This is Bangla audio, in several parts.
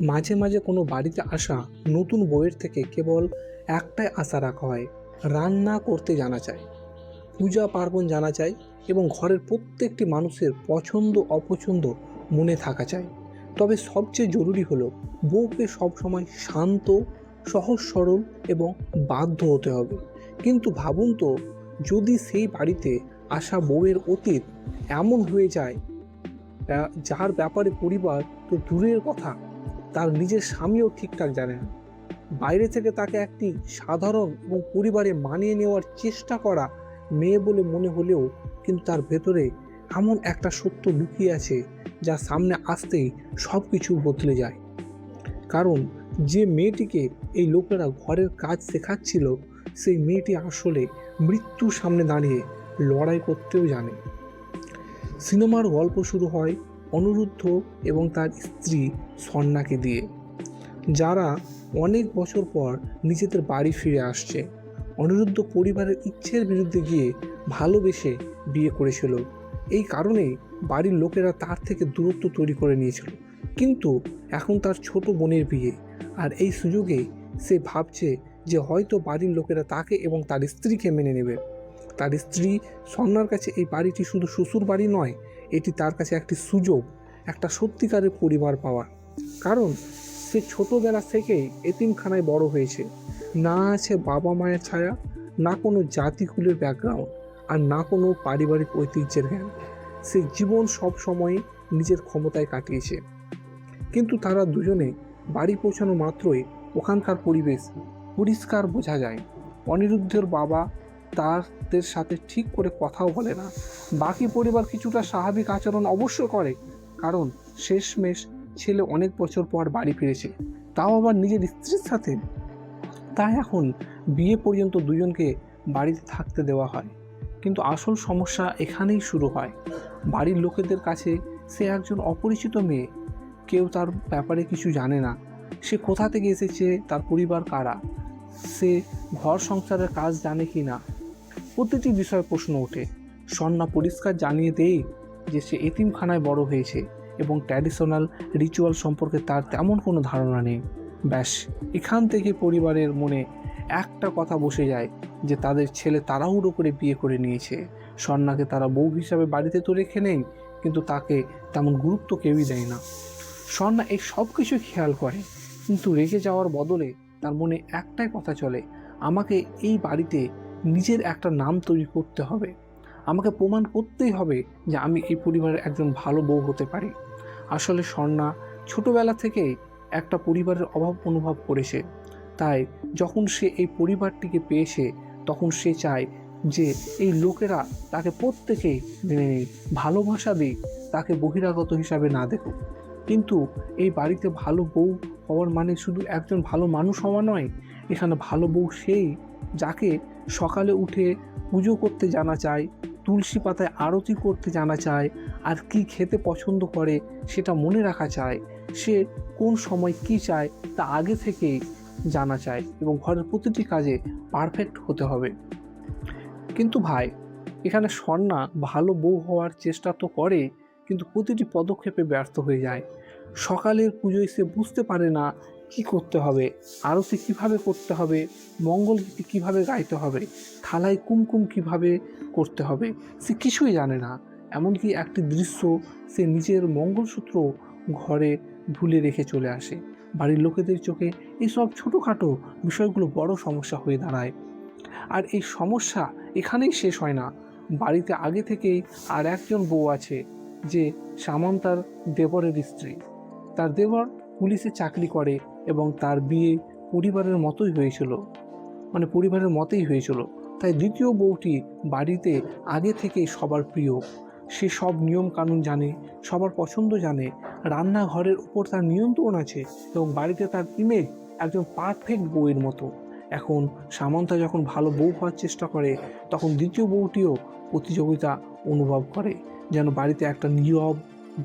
মাঝে মাঝে কোনো বাড়িতে আসা নতুন বউয়ের থেকে কেবল একটাই আশা রাখা হয়, রান্না করতে জানা চাই, পূজা পার্বণ জানা চাই এবং ঘরের প্রত্যেকটি মানুষের পছন্দ অপছন্দ মনে থাকা চাই। তবে সবচেয়ে জরুরি হলো বউকে সবসময় শান্ত, সহজ সরল এবং বাধ্য হতে হবে। কিন্তু ভাবুন তো, যদি সেই বাড়িতে আসা বউয়ের অতীত এমন হয়ে যায় যার ব্যাপারে পরিবার তো দূরের কথা, তার নিজের স্বামীও ঠিকঠাক জানে না। বাইরে থেকে তাকে একটি সাধারণ এবং পরিবারে মানিয়ে নেওয়ার চেষ্টা করা মেয়ে বলে মনে হলেও কিন্তু তার ভেতরে এমন একটা সত্য লুকিয়ে আছে যা সামনে আসতেই সব কিছু বদলে যায়। কারণ যে মেয়েটিকে এই লোকেরা ঘরের কাজ শেখাচ্ছিল, সেই মেয়েটি আসলে মৃত্যুর সামনে দাঁড়িয়ে লড়াই করতেও জানে। সিনেমার গল্প শুরু হয় অনিরুদ্ধ এবং তার স্ত্রী স্বর্ণাকে দিয়ে, যারা অনেক বছর পর নিজেদের বাড়ি ফিরে আসছে। অনিরুদ্ধ পরিবারের ইচ্ছের বিরুদ্ধে গিয়ে ভালোবেসে বিয়ে করেছিল, এই কারণেই বাড়ির লোকেরা তার থেকে দূরত্ব তৈরি করে নিয়েছিল। কিন্তু এখন তার ছোট বোনের বিয়ে, আর এই সুযোগে সে ভাবছে যে হয়তো বাড়ির লোকেরা তাকে এবং তার স্ত্রীকে মেনে নেবে। তার স্ত্রী স্বর্ণার কাছে এই বাড়িটি শুধু শ্বশুর বাড়ি নয়, এটি তার কাছে একটি সুযোগ, একটা সত্যিকারের পরিবার পাওয়ার। কারণ সে ছোটবেলা থেকেই এতিমখানায় বড় হয়েছে। না আছে বাবা মায়ের ছায়া, না কোনো জাতিকুলের ব্যাকগ্রাউন্ড, আর না কোনো পারিবারিক ঐতিহ্যের জ্ঞান। সে জীবন সব সময় নিজের ক্ষমতায় কাটিয়েছে। কিন্তু তারা দুজনে বাড়ি পৌঁছানো মাত্রই ওখানকার পরিবেশ পরিষ্কার বোঝা যায়। অনিরুদ্ধের বাবা তাদের সাথে ঠিক করে কথাও বলে না। বাকি পরিবার কিছুটা স্বাভাবিক আচরণ অবশ্য করে, কারণ শেষমেশ ছেলে অনেক বছর পর বাড়ি ফিরেছে, তাও আবার নিজের স্ত্রীর সাথে। তাই এখন বিয়ে পর্যন্ত দুজনকে বাড়িতে থাকতে দেওয়া হয়। কিন্তু আসল সমস্যা এখানেই শুরু হয়। বাড়ির লোকেদের কাছে সে একজন অপরিচিত মেয়ে, কেউ তার ব্যাপারে কিছু জানে না। সে কোথা থেকে এসেছে, তার পরিবার কারা, সে ঘর সংসারের কাজ জানে কি না, প্রতিটি বিষয়ে প্রশ্ন ওঠে। স্বর্ণা পরিষ্কার জানিয়ে দেয় যে সে এতিমখানায় বড় হয়েছে এবং ট্র্যাডিশনাল রিচুয়াল সম্পর্কে তার তেমন কোনো ধারণা নেই। ব্যাস, এখান থেকে পরিবারের মনে একটা কথা বসে যায় যে তাদের ছেলে তাড়াহুড়ো করে বিয়ে করে নিয়েছে। স্বর্ণাকে তারা বউ হিসাবে বাড়িতে তো রেখে নেই, কিন্তু তাকে তেমন গুরুত্ব কেউই দেয় না। স্বর্ণা এই সব কিছু খেয়াল করে, কিন্তু রেগে যাওয়ার বদলে তার মনে একটাই কথা চলে, আমাকে এই বাড়িতে নিজের একটা নাম তৈরি করতে হবে। আমাকে প্রমাণ করতেই হবে যে আমি এই পরিবারের একজন ভালো বউ হতে পারি। আসলে স্বর্ণা ছোটবেলা থেকেই একটা পরিবারের অভাব অনুভব করেছে। তাই যখন সে এই পরিবারটিকে পেয়েছে, তখন সে চায় যে এই লোকেরা তাকে প্রত্যেকেই মেনে নেয়, ভালোবাসা দিক, তাকে বহিরাগত হিসাবে না দেখুক। কিন্তু এই বাড়িতে ভালো বউ হওয়ার মানে শুধু একজন ভালো মানুষ হওয়া নয়। এখানে ভালো বউ সেই, যাকে সকালে উঠে পুজো করতে জানা চায়, তুলসী পাতায় আরতি করতে জানা চায়, আর কি খেতে পছন্দ করে সেটা মনে রাখা চায়। সে কোন সময় কি চায় তা আগে থেকেই জানা চায়, এবং ঘরের প্রতিটি কাজে পারফেক্ট হতে হবে। কিন্তু ভাই, এখানে স্বর্ণা ভালো বউ হওয়ার চেষ্টা তো করে, কিন্তু প্রতিটি পদক্ষেপে ব্যর্থ হয়ে যায়। সকালের পুজোয় সে বুঝতে পারে না কি করতে হবে, আরতি কিভাবে করতে হবে, মঙ্গলগীতি কিভাবে গাইতে হবে, থালায় কুমকুম কিভাবে করতে হবে, সে কিছুই জানে না। এমনকি একটি দৃশ্য, সে নিজের মঙ্গলসূত্র ঘরে ভুলে রেখে চলে আসে। বাড়ির লোকেদের চোখে এইসব ছোটোখাটো বিষয়গুলো বড় সমস্যা হয়ে দাঁড়ায়। আর এই সমস্যা এখানেই শেষ হয় না। বাড়িতে আগে থেকেই আর একজন বউ আছে, যে সামন্তার দেবরের স্ত্রী। তার দেবর পুলিশে চাকরি করে এবং তার বিয়ে পরিবারের মতোই হয়েছিল। তাই দ্বিতীয় বউটি বাড়িতে আগে থেকেই সবার প্রিয়। সে সব নিয়ম কানুন জানে, সবার পছন্দ জানে, রান্নাঘরের উপর তার নিয়ন্ত্রণ আছে, এবং বাড়িতে তার ইমেজ একজন পারফেক্ট বউয়ের মতো। এখন সামন্তা যখন ভালো বউ হওয়ার চেষ্টা করে, তখন দ্বিতীয় বউটিও প্রতিযোগিতা অনুভব করে, যেন বাড়িতে একটা নীরব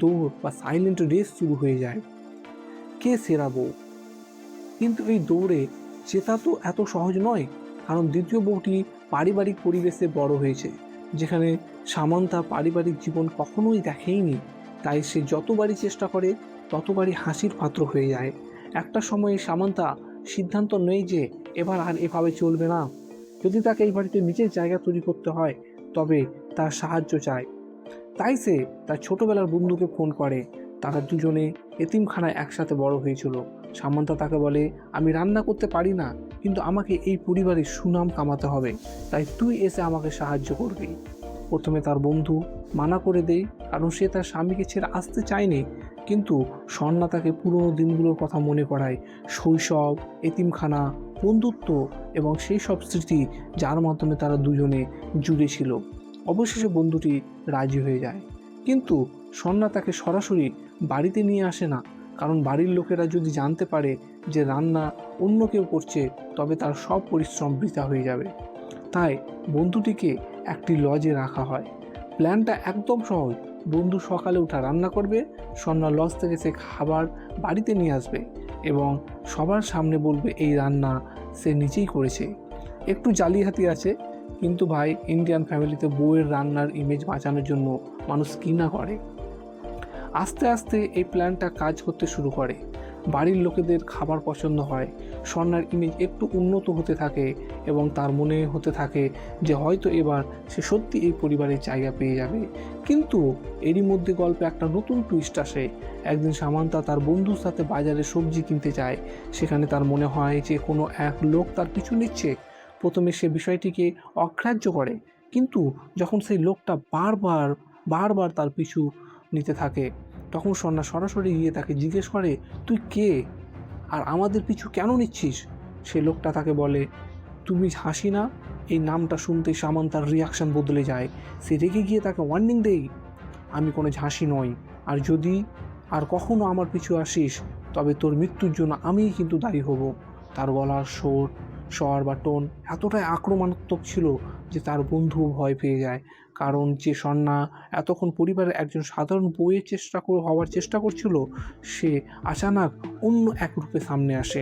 দৌড় বা সাইলেন্ট রেস শুরু হয়ে যায়, কে সেরা বউ। কিন্তু এই দৌড়ে জেতা তো এত সহজ নয়, কারণ দ্বিতীয় বউটি পারিবারিক পরিবেশে বড় হয়েছে, যেখানে সামান্তা পারিবারিক জীবন কখনোই দেখেইনি। তাই সে যতবারই চেষ্টা করে, ততবারই হাসির পাত্র হয়ে যায়। একটা সময়ে সামান্তা সিদ্ধান্ত নেয় যে এবার আর এভাবে চলবে না। যদি তাকে এই বাড়িতে নিজের জায়গা তৈরি করতে হয় তবে তার সাহায্য চায়। তাই সে তার ছোটবেলার বন্ধুকে ফোন করে। তারা দুজনে এতিমখানায় একসাথে বড় হয়েছিল। সামান্তা তাকে বলে, আমি রান্না করতে পারি না, কিন্তু আমাকে এই পরিবারের সুনাম কামাতে হবে, তাই তুই এসে আমাকে সাহায্য করবি। প্রথমে তার বন্ধু মানা করে দেয়, কারণ সে তার স্বামীকে ছেড়ে আসতে চায়নি। কিন্তু স্বর্ণা তাকে পুরনো দিনগুলোর কথা মনে করায়, শৈশব, এতিমখানা, বন্ধুত্ব এবং সেই সব স্মৃতি যার মাধ্যমে তারা দুজনে জুড়ে ছিল। অবশেষে বন্ধুটি রাজি হয়ে যায়। কিন্তু স্বর্ণা তাকে সরাসরি বাড়িতে নিয়ে আসে না, কারণ বাড়ির লোকেরা যদি জানতে পারে যে রান্না অন্য কেউ করছে তবে তার সব পরিশ্রম বৃথা হয়ে যাবে। তাই বন্ধুটিকে একটি লজে রাখা হয়। প্ল্যানটা একদম সহজ। বন্ধু সকালে উঠা রান্না করবে, স্বর্ণা লজ থেকে সে খাবার বাড়িতে নিয়ে আসবে এবং সবার সামনে বলবে এই রান্না সে নিজেই করেছে। একটু জালিয়াতি আছে, কিন্তু ভাই ইন্ডিয়ান ফ্যামিলিতে বউয়ের রান্নার ইমেজ বাঁচানোর জন্য মানুষ কি না করে। আস্তে আস্তে এই প্ল্যানটা কাজ করতে শুরু করে। বাড়ির লোকেদের খাবার পছন্দ হয়, স্বর্ণার ইমেজ একটু উন্নত হতে থাকে এবং তার মনে হতে থাকে যে হয়তো এবার সে সত্যি এই পরিবারের জায়গা পেয়ে যাবে। কিন্তু এরই মধ্যে গল্পে একটা নতুন টুইস্ট আসে। একদিন সামান্তা তার বন্ধুর সাথে বাজারে সবজি কিনতে যায়। সেখানে তার মনে হয় যে কোনো এক লোক তার পিছু নিচ্ছে। প্রথমে সে বিষয়টিকে অগ্রাহ্য করে, কিন্তু যখন সেই লোকটা বারবার বারবার তার পিছু নিতে থাকে তখন স্বর্ণা সরাসরি গিয়ে তাকে জিজ্ঞেস করে, তুই কে আর আমাদের পিছু কেন নিচ্ছিস? সে লোকটা তাকে বলে, তুমি হাসি না? এই নামটা শুনতেই সামান্তার রিয়াকশন বদলে যায়। সে রেগে গিয়ে তাকে ওয়ার্নিং দেয়, আমি কোনো ঝাঁসি নই, আর যদি আর কখনো আমার পিছু আসিস তবে তোর মৃত্যুর জন্য আমিই কিন্তু দায়ী হব। তার গলার স্বর বা টোন এতটাই আক্রমণাত্মক ছিল যে তার বন্ধু ভয় পেয়ে যায়, কারণ যে স্বর্ণা এতক্ষণ পরিবারের একজন সাধারণ বউয়ের হওয়ার চেষ্টা করছিল সে আচানক অন্য এক রূপে সামনে আসে।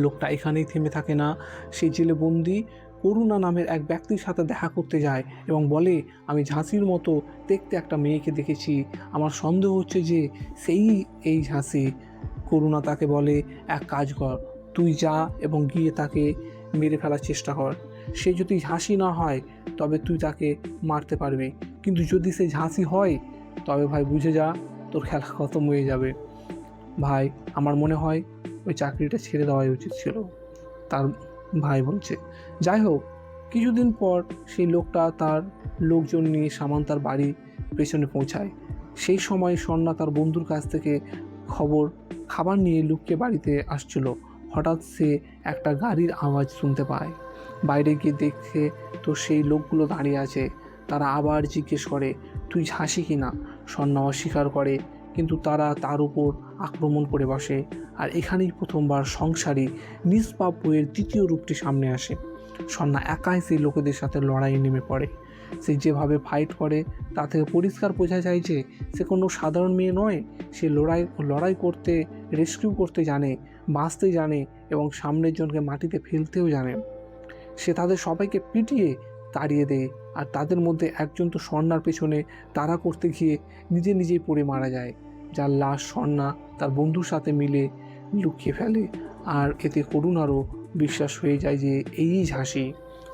লোকটা এখানেই থেমে থাকে না, সে জেলে বন্দি করুণা নামের এক ব্যক্তির সাথে দেখা করতে যায় এবং বলে, আমি ঝাঁসির মতো দেখতে একটা মেয়েকে দেখেছি, আমার সন্দেহ হচ্ছে যে সেই এই ঝাঁসি। করুণা তাকে বলে, এক কাজ কর, তুই যা এবং গিয়ে তাকে মেরে ফেলার চেষ্টা কর। সে যদি ঝাঁসি না হয় তবে তুই তাকে মারতে পারবি, কিন্তু যদি সে ঝাঁসি হয় তবে ভাই বুঝে যা, তোর খেলা খতম হয়ে যাবে। ভাই আমার মনে হয় ওই চাকরিটা ছেড়ে দেওয়াই উচিত ছিল, তার ভাই বলছে। যাই হোক, কিছুদিন পর সেই লোকটা তার লোকজন নিয়ে সামান্তার বাড়ির পেছনে পৌঁছায়। সেই সময় স্বর্ণা তার বন্ধুর কাছ থেকে খাবার নিয়ে লুকিয়ে বাড়িতে আসছিল। হঠাৎ সে একটা গাড়ির আওয়াজ শুনতে পায়। বাইরে গিয়ে দেখে তো সেই লোকগুলো দাঁড়িয়ে আছে। তারা আবার জিজ্ঞেস করে, তুই ঝাঁসি কি না? স্বর্ণা অস্বীকার করে, কিন্তু তারা তার উপর আক্রমণ করে বসে। আর এখানেই প্রথমবার সংসারী নিষ্পাপ বইয়ের দ্বিতীয় রূপটি সামনে আসে। স্বর্ণা একাই সেই লোকেদের সাথে লড়াইয়ে নেমে পড়ে। সে যেভাবে ফাইট করে তা থেকে পরিষ্কার বোঝা যায় যে সে কোনো সাধারণ মেয়ে নয়। সে লড়াই করতে, রেস্কিউ করতে জানে, বাঁচতে জানে এবং সামনের জনকে মাটিতে ফেলতেও জানে। সে তাদের সবাইকে পিটিয়ে তাড়িয়ে দেয়, আর তাদের মধ্যে একজন তো স্বর্ণার পেছনে তাড়া করতে গিয়ে নিজেই পড়ে মারা যায়, যার লাশ স্বর্ণা তার বন্ধুর সাথে মিলে লুকিয়ে ফেলে। আর এতে করুণারও বিশ্বাস হয়ে যায় যে এই ঝাঁসি,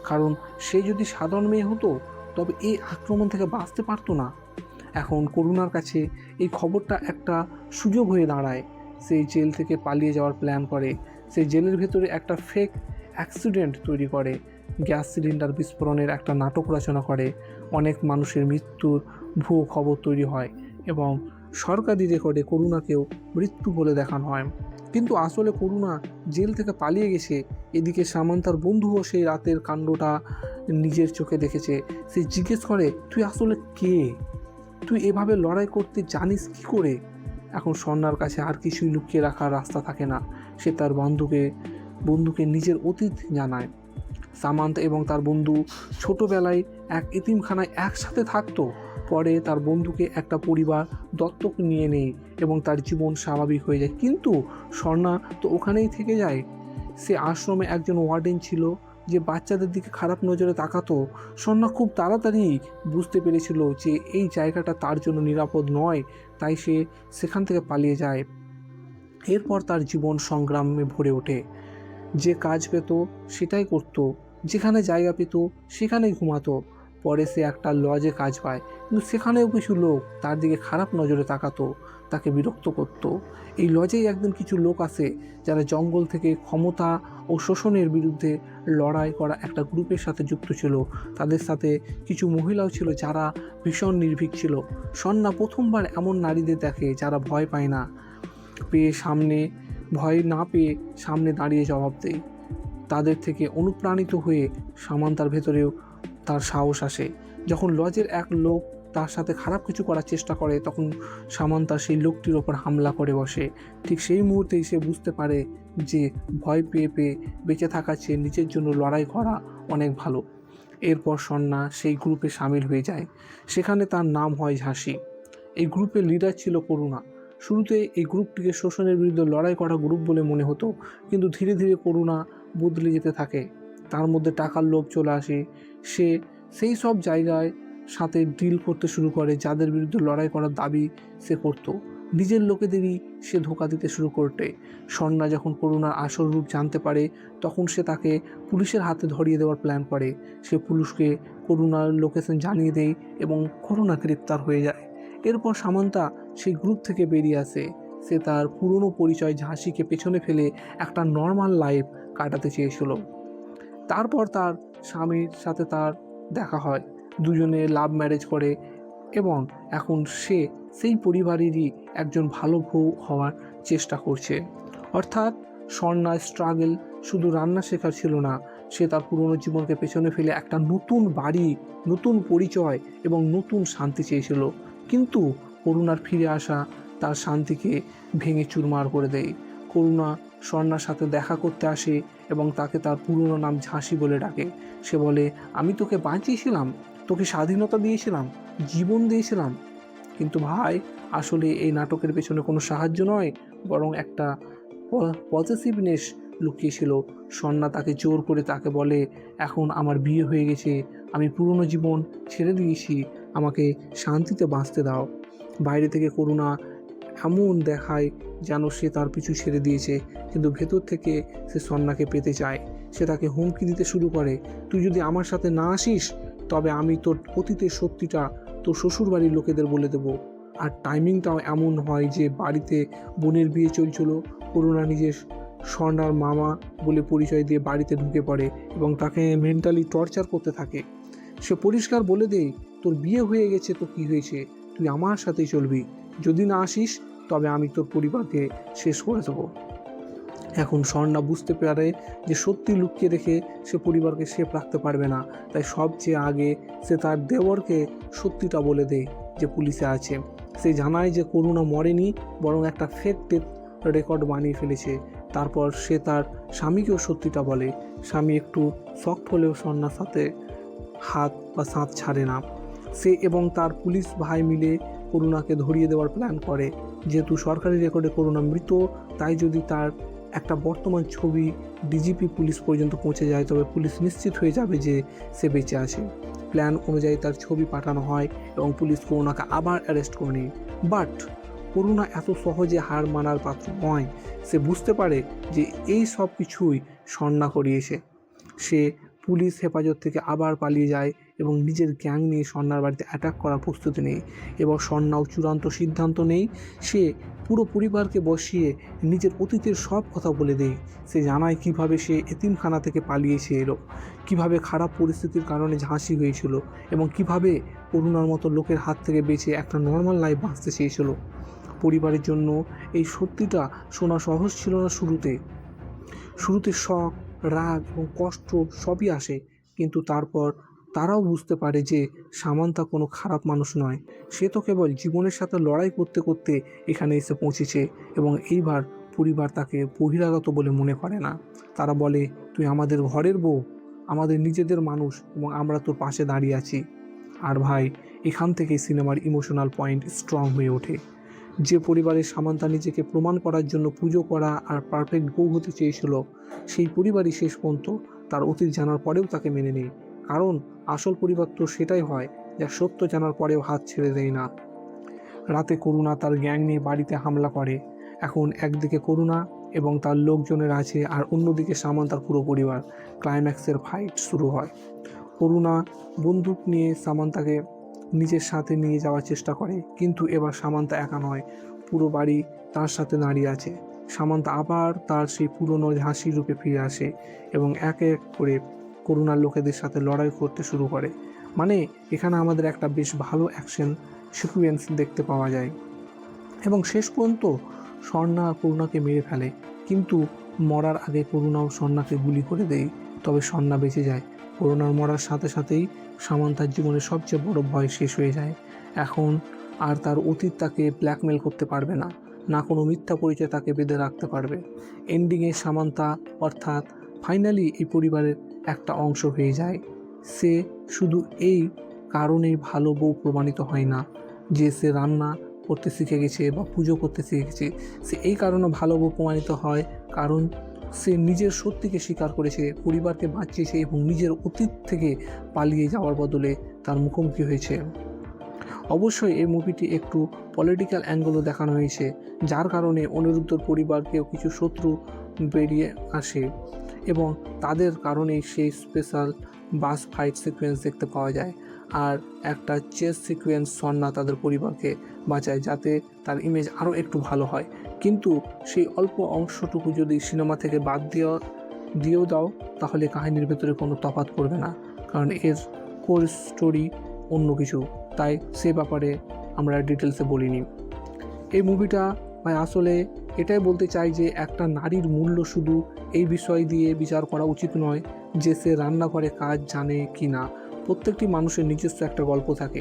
কারণ সে যদি সাধারণ মেয়ে হতো তবে এই আক্রমণ থেকে বাঁচতে পারতো না। এখন করুণার কাছে এই খবরটা একটা সুযোগ হয়ে দাঁড়ায়। সে জেল থেকে পালিয়ে যাওয়ার প্ল্যান করে। সে জেলের ভেতরে একটা ফেক অ্যাক্সিডেন্ট তৈরি করে, গ্যাস সিলিন্ডার বিস্ফোরণের একটা নাটক রচনা করে। অনেক মানুষের মৃত্যুর ভুয়ো খবর তৈরি হয় এবং সরকারি রেকর্ডে করুণাকেও মৃত্যু বলে দেখানো হয়, কিন্তু আসলে করুণা জেল থেকে পালিয়ে গেছে। এদিকে সামান্তার বন্ধুও সেই রাতের কাণ্ডটা নিজের চোখে দেখেছে। সে জিজ্ঞেস করে, তুই আসলে কে? তুই এভাবে লড়াই করতে জানিস কি করে? এখন স্বর্ণার কাছে আর কিছুই লুকিয়ে রাখার রাস্তা থাকে না। সে তার বন্ধুকে নিজের অতীত জানায়। সামান্তা এবং তার বন্ধু ছোটোবেলায় এক এতিমখানায় একসাথে থাকতো। পরে তার বন্ধুকে একটা পরিবার দত্তক নিয়ে নেয় এবং তার জীবন স্বাভাবিক হয়ে যায়। কিন্তু স্বর্ণা তো ওখানেই থেকে যায়। সে আশ্রমে একজন ওয়ার্ডেন ছিল যে বাচ্চাদের দিকে খারাপ নজরে তাকাতো, সন্না খুব তাড়াতাড়ি বুঝতে পেরেছিল যে এই জায়গাটা তার জন্য নিরাপদ নয়, তাই সে সেখান থেকে পালিয়ে যায়। এরপর তার জীবন সংগ্রামে ভরে ওঠে। যে কাজ পেত সেটাই করত, যেখানে জায়গা পেত সেখানেই ঘুমাতো। পরে সে একটা লজে কাজ পায়, কিন্তু সেখানেও কিছু লোক তার দিকে খারাপ নজরে তাকাতো, তাকে বিরক্ত করত। এই লজেই একদিন কিছু লোক আসে যারা জঙ্গল থেকে ক্ষমতা ও শোষণের বিরুদ্ধে লড়াই করা একটা গ্রুপের সাথে যুক্ত ছিল। তাদের সাথে কিছু মহিলাও ছিল যারা ভীষণ নির্ভীক ছিল। সন্না প্রথমবার এমন নারীদের দেখে যারা ভয় পায় না, ভয় না পেয়ে সামনে দাঁড়িয়ে জবাব দেয়। তাদের থেকে অনুপ্রাণিত হয়ে সামান্তার ভেতরেও তার সাহস আসে। যখন লজের এক লোক তার সাথে খারাপ কিছু করার চেষ্টা করে, তখন সামান্তা সেই লোকটির ওপর হামলা করে বসে। ঠিক সেই মুহূর্তেই সে বুঝতে পারে যে ভয় পেয়ে পেয়ে বেঁচে থাকার চেয়ে নিজের জন্য লড়াই করা অনেক ভালো। এরপর সন্না সেই গ্রুপে সামিল হয়ে যায়। সেখানে তার নাম হয় ঝাঁসি। এই গ্রুপের লিডার ছিল করুণা। শুরুতে এই গ্রুপটিকে শোষণের বিরুদ্ধে লড়াই করা গ্রুপ বলে মনে হতো, কিন্তু ধীরে ধীরে করুণা বদলে যেতে থাকে। তার মধ্যে টাকার লোভ চলে আসে। সে সেই সব জায়গায় সাথে ডিল করতে শুরু করে যাদের বিরুদ্ধে লড়াই করার দাবি সে করত। নিজের লোকেদেরই সে ধোঁকা দিতে শুরু করতে। সন্না যখন করুণার আসল রূপ জানতে পারে, তখন সে তাকে পুলিশের হাতে ধরিয়ে দেওয়ার প্ল্যান করে। সে পুলিশকে করুণার লোকেশন জানিয়ে দেয় এবং করুণা গ্রেপ্তার হয়ে যায়। এরপর সামান্তা সেই গ্রুপ থেকে বেরিয়ে আসে। সে তার পুরনো পরিচয় ঝাঁসিকে পেছনে ফেলে একটা নর্মাল লাইফ কাটাতে চেয়েছিল। তারপর তার স্বামীর সাথে তার দেখা হয়, দুজনে লাভ ম্যারেজ করে এবং এখন সে সেই পরিবারেরই একজন ভালো বউ হওয়ার চেষ্টা করছে। অর্থাৎ স্বর্ণার স্ট্রাগল শুধু রান্না শেখার ছিল না, সে তার পুরনো জীবনকে পেছনে ফেলে একটা নতুন বাড়ি, নতুন পরিচয় এবং নতুন শান্তি চেয়েছিল। কিন্তু করুণার ফিরে আসা তার শান্তিকে ভেঙে চুরমার করে দেয়। করুণা স্বর্ণার সাথে দেখা করতে আসে এবং তাকে তার পুরনো নাম ঝাঁসি বলে ডাকে। সে বলে, আমি তোকে বাঁচিয়েছিলাম, তোকে স্বাধীনতা দিয়েছিলাম, জীবন দিয়েছিলাম, কিন্তু ভাই আসলে এই নাটকের পেছনে কোনো সাহায্য নয়, বরং একটা পজিটিভনেস লুকিয়েছিল। স্বর্ণা তাকে জোর করে তাকে বলে, এখন আমার বিয়ে হয়ে গেছে, আমি পুরনো জীবন ছেড়ে দিয়েছি, আমাকে শান্তিতে বাঁচতে দাও। বাইরে থেকে করুণা এমন দেখায় যেন সে তার পিছু ছেড়ে দিয়েছে, কিন্তু ভেতর থেকে সে স্বর্ণাকে পেতে চায়। সে তাকে হুমকি দিতে শুরু করে, তুই যদি আমার সাথে না আসিস তবে আমি তোর অতীতের সত্যিটা তোর শ্বশুরবাড়ির লোকেদের বলে দেবো। আর টাইমিংটাও এমন হয় যে বাড়িতে বোনের বিয়ে চলছিল, করুণা নিজের স্বর্ণার মামা বলে পরিচয় দিয়ে বাড়িতে ঢুকে পড়ে এবং তাকে মেন্টালি টর্চার করতে থাকে। সে পরিষ্কার বলে দেয়, তোর বিয়ে হয়ে গেছে তো কী হয়েছে, তুই আমার সাথেই চলবি, যদি না আসিস তবে আমি তোর পরিবারকে শেষ করে দেবো। এখন স্বর্ণা বুঝতে পারে যে সত্যি লুকিয়ে রেখে সে পরিবারকে সেফ রাখতে পারবে না, তাই সবচেয়ে আগে সে তার দেওরকে সত্যিটা বলে দেয় যে পুলিশে আছে। সে জানায় যে করুণা মরেনি, বরং একটা ফেক ডেথ রেকর্ড বানিয়ে ফেলেছে। তারপর সে তার স্বামীকেও সত্যিটা বলে। স্বামী একটু শক্ট হলেও স্বর্ণার সাথে হাত বা সাঁত ছাড়ে না। সে এবং তার পুলিশ ভাই মিলে করুণাকে ধরিয়ে দেওয়ার প্ল্যান করে। যেহেতু সরকারি রেকর্ডে করুণা মৃত, তাই যদি তার একটা বর্তমান ছবি ডিজিপি পুলিশ পর্যন্ত পৌঁছে যায়, তবে পুলিশ নিশ্চিত হয়ে যাবে যে সে বেঁচে আছে। প্ল্যান অনুযায়ী তার ছবি পাঠানো হয় এবং পুলিশ করুণাকে আবার অ্যারেস্ট করে নেয়। বাট করুণা এত সহজে হার মানার পাত্র নয়। সে বুঝতে পারে যে এই সব কিছুই স্বর্ণা করিয়েছে। সে পুলিশ হেফাজত থেকে আবার পালিয়ে যায় এবং নিজের গ্যাং নিয়ে স্বর্ণার বাড়িতে অ্যাটাক করার প্রস্তুতি নেয়। এবং স্বর্ণাও চূড়ান্ত সিদ্ধান্ত নেয়। সে পুরো পরিবারকে বসিয়ে নিজের অতীতের সব কথা বলে দেয়। সে জানায় কিভাবে সে এতিমখানা থেকে পালিয়েছে এলো, কিভাবে খারাপ পরিস্থিতির কারণে ঝাঁসি হয়েছিল এবং কিভাবে করুণার মতো লোকের হাত থেকে বেঁচে একটা নর্মাল লাইফ বাঁচতে চেয়েছিল। পরিবারের জন্য এই সত্যিটা শোনা সহজ ছিল না। শুরুতে শখ, রাগ এবং কষ্ট সবই আসে, কিন্তু তারপর তারাও বুঝতে পারে যে সামান্তা কোনো খারাপ মানুষ নয়। সে তো কেবল জীবনের সাথে লড়াই করতে করতে এখানে এসে পৌঁছেছে এবং এইবার পরিবার তাকে বহিরাগত বলে মনে করে না। তারা বলে, তুই আমাদের ঘরের বউ, আমাদের নিজেদের মানুষ এবং আমরা তোর পাশে দাঁড়িয়ে আছি। আর ভাই, এখান থেকেই সিনেমার ইমোশনাল পয়েন্ট স্ট্রং হয়ে ওঠে। যে পরিবারের সামান্তা নিজেকে প্রমাণ করার জন্য পুজো করা আর পারফেক্ট বউ হতে চেয়েছিল, সেই পরিবারই শেষ পর্যন্ত তার অতীত জানার পরেও তাকে মেনে নেয়, কারণ আসল পরিবার তো সেটাই হয় যা সত্য জানার পরেও হাত ছেড়ে দেয় না। রাতে করুণা তার গ্যাং নিয়ে বাড়িতে হামলা করে। এখন একদিকে করুণা এবং তার লোকজনের আছে, আর অন্যদিকে সামান্তার পুরো পরিবার। ক্লাইম্যাক্সের ফাইট শুরু হয়। করুণা বন্দুক নিয়ে সামান্তাকে নিজের সাথে নিয়ে যাওয়ার চেষ্টা করে, কিন্তু এবার সামান্তা একা নয়, পুরো বাড়ি তার সাথে দাঁড়িয়ে আছে। সামান্তা আবার তার সেই পুরনো হাসির রূপে ফিরে আসে এবং এক এক করে করুণার লোকেদের সাথে লড়াই করতে শুরু করে। মানে এখানে আমাদের একটা বেশ ভালো অ্যাকশন সিকুয়েন্স দেখতে পাওয়া যায় এবং শেষ পর্যন্ত স্বর্ণা করুণাকে মেরে ফেলে, কিন্তু মরার আগে করুণাও স্বর্ণাকে গুলি করে দেয়। তবে স্বর্ণা বেঁচে যায়। করুণার মরার সাথে সাথেই সামান্তার জীবনের সবচেয়ে বড় ভয় শেষ হয়ে যায়। এখন আর তার অতীত তাকে ব্ল্যাকমেল করতে পারবে না, না কোনো মিথ্যা পরিচয় তাকে বেঁধে রাখতে পারবে। এন্ডিংয়ে সামান্তা অর্থাৎ ফাইনালি এই পরিবারের একটা অংশ হয়ে যায়। সে শুধু এই কারণেই ভালো বউ প্রমাণিত হয় না যে সে রান্না করতে শিখে গেছে বা পুজো করতে শিখে গেছে, সে এই কারণে ভালো বউ প্রমাণিত হয় কারণ সে নিজের সত্যিকে স্বীকার করেছে, পরিবারকে বাঁচিয়েছে এবং নিজের অতীত থেকে পালিয়ে যাওয়ার বদলে তার মুখোমুখি হয়েছে। অবশ্যই এই মুভিটি একটু পলিটিক্যাল অ্যাঙ্গেলও দেখানো হয়েছে, যার কারণে অনিরুদ্ধর পরিবারকেও কিছু শত্রু বেরিয়ে আসে এবং তাদের কারণেই সেই স্পেশাল বাস ফাইট সিকোয়েন্স দেখতে পাওয়া যায়। আর একটা চেস সিকোয়েন্স স্বর্ণা তাদের পরিবারকে বাঁচায়, যাতে তার ইমেজ আরও একটু ভালো হয়। কিন্তু সেই অল্প অংশটুকু যদি সিনেমা থেকে বাদ দিয়েও দাও, তাহলে কাহিনীর ভেতরে কোনো তফাৎ করবে না, কারণ এর কোর স্টোরি অন্য কিছু। তাই সে ব্যাপারে আমরা ডিটেলসে বলিনি। এই মুভিটা আসলে এটাই বলতে চাই যে একটা নারীর মূল্য শুধু এই বিষয় দিয়ে বিচার করা উচিত নয় যে সে রান্নাঘরে কাজ জানে কি না। প্রত্যেকটি মানুষের নিজস্ব একটা গল্প থাকে,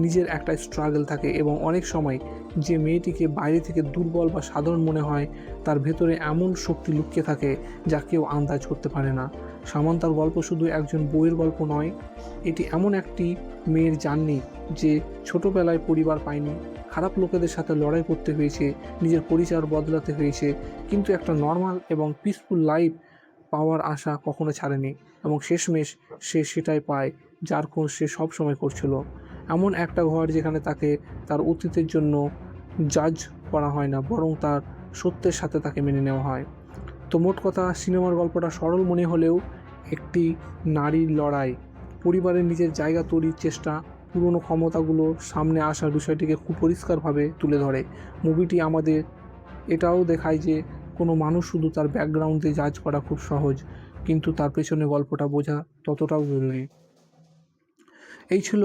নিজের একটা স্ট্রাগল থাকে এবং অনেক সময় যে মেয়েটিকে বাইরে থেকে দুর্বল বা সাধারণ মনে হয়, তার ভেতরে এমন শক্তি লুকিয়ে থাকে যা কেউ আন্দাজ করতে পারে না। সামান্তার গল্প শুধু একজন বউয়ের গল্প নয়, এটি এমন একটি মেয়ের জার্নি যে ছোটোবেলায় পরিবার পায়নি, খারাপ লোকেদের সাথে লড়াই করতে হয়েছে, নিজের পরিচয় বদলাতে হয়েছে, কিন্তু একটা নর্মাল এবং পিসফুল লাইফ পাওয়ার আশা কখনো ছাড়েনি এবং শেষমেশ সে সেটাই পায় যার খোঁজ সে সবসময় করছিল। এমন একটা ঘর যেখানে তাকে তার অতীতের জন্য জাজ করা হয় না, বরং তার সত্যের সাথে তাকে মেনে নেওয়া হয়। তো মোট কথা, সিনেমার গল্পটা সরল মনে হলেও একটি নারীর লড়াই, পরিবারের নিজের জায়গা তৈরির চেষ্টা, পুরনো ক্ষমতাগুলো সামনে আসার বিষয়টিকে খুব পরিষ্কারভাবে তুলে ধরে। মুভিটি আমাদের এটাও দেখায় যে কোনো মানুষ শুধু তার ব্যাকগ্রাউন্ডে জাজ করা খুব সহজ, কিন্তু তার পেছনে গল্পটা বোঝা ততটাও জরুরি। এই ছিল